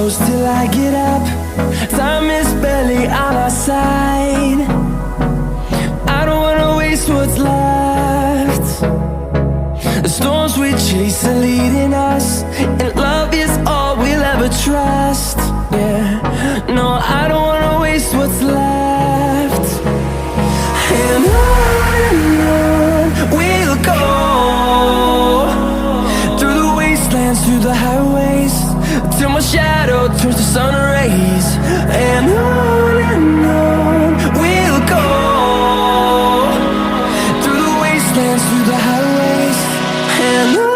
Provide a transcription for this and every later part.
close till I get up. Time is barely on our side. I don't wanna waste what's left. The storms we chase are leading us, and love is all we'll ever trust. Yeah, no, I don't wanna waste what's left. And on we'll go, through the wastelands, through the highways, till my shadow turns to sun rays. And on we'll go, through the wastelands, through the highways, and on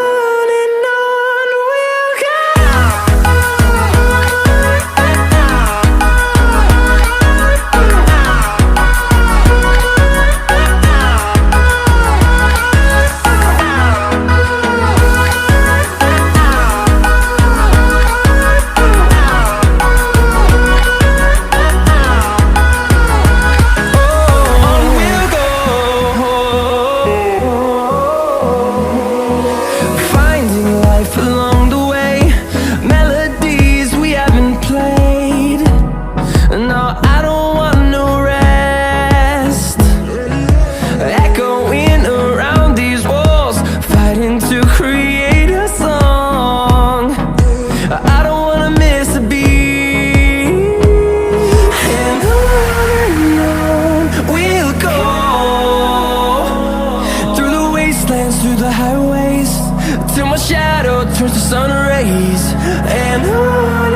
we'll go. Through the highways, till my shadow turns to sun rays. And on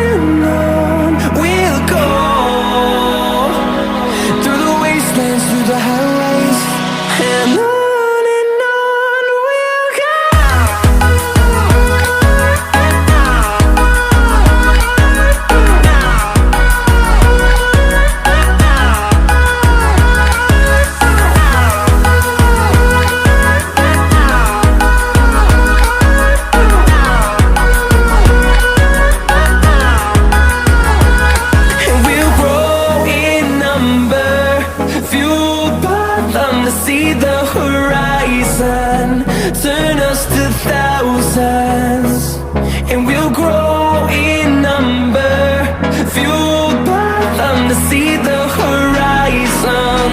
we'll go, through the wastelands, through the highways, and on we'll go. See the horizon, turn us to thousands, and we'll grow in number, fueled by them. To see the horizon,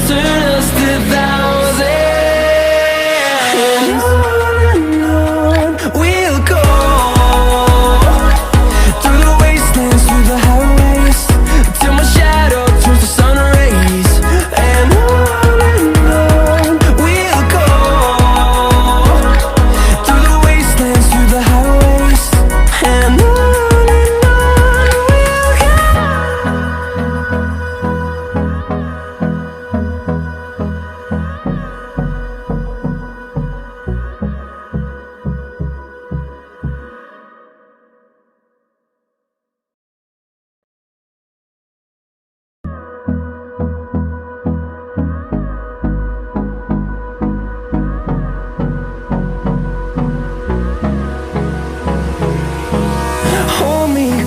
turn us to thousands, and on we'll go, through the wastelands, through the highways, till my shadow turns to sun rays. And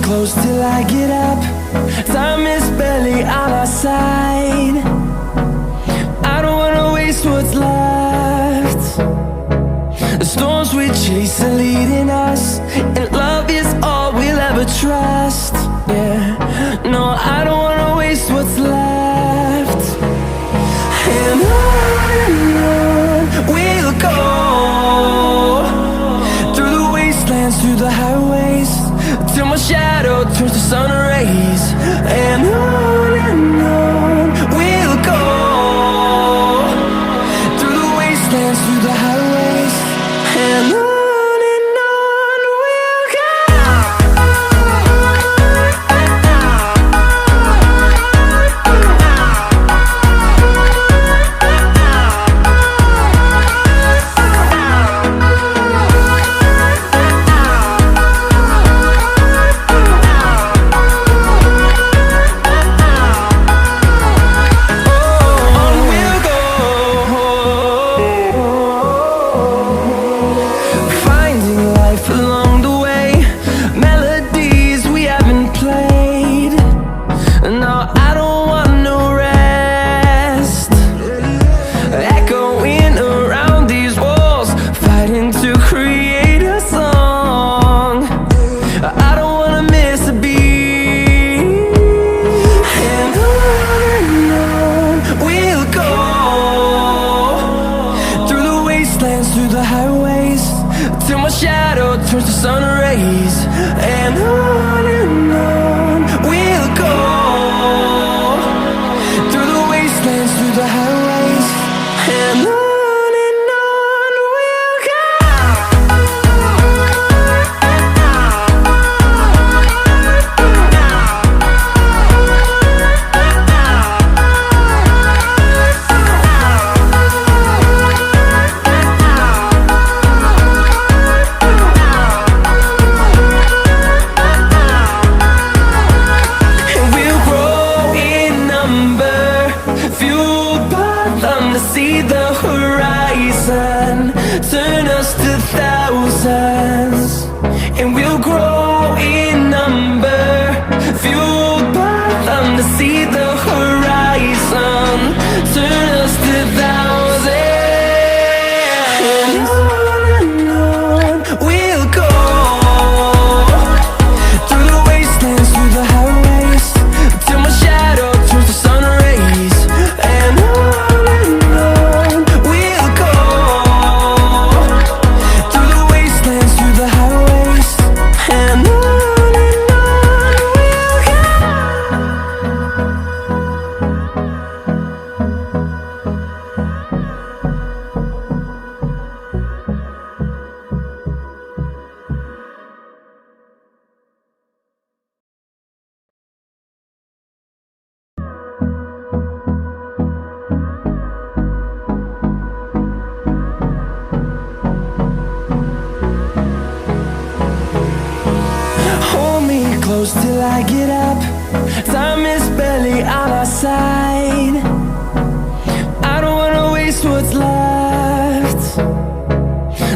close till I get up. Time is barely on our side. I don't wanna waste what's left. The storms we chase are leading us, and love is all we'll ever trust. Yeah, no, I don't wanna waste what's left. And on we'll go, through the wastelands, through the highways, till my shadow turns to sun rays. And on we'll go, through the wastelands, through the highways, and on we'll go. to create a song. I don't wanna miss a beat. till my shadow turns to sun rays. And on we'll go, through the wastelands, through the highways, and on we'll go. See the horizon turn us to thousands, and we'll grow in number, fueled by them. To see the horizon turn us to thousands, and on we'll go, through the wastelands, through the highways, till my shadow turns to sun rays. And close till I get up. Time is barely on our side. I don't wanna waste what's left.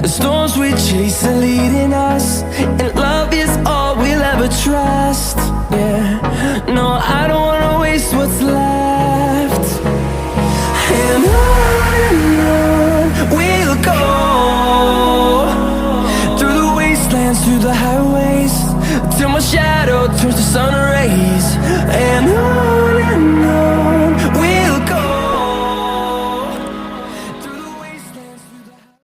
The storms we chase are leading us, and love is all we'll ever trust. Yeah, no, I don't wanna waste what's left.